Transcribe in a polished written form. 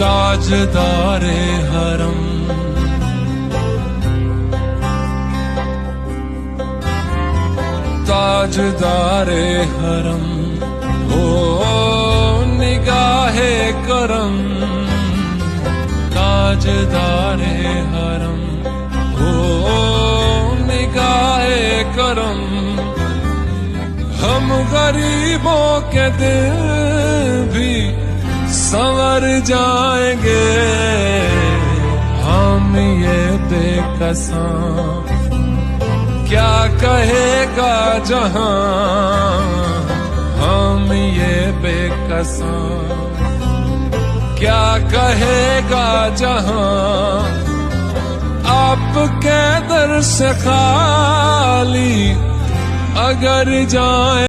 ताजदारे हरम, ताजदारे हरम, ओ निगाहे करम, ताजदारे हरम, ओ निगाहे करम। हम गरीबों के दिल भी संवर जाएंगे, हम ये बेकसां क्या कहेगा जहां, हम ये बेकसां क्या कहेगा जहां। आपके दर से खाली अगर जाए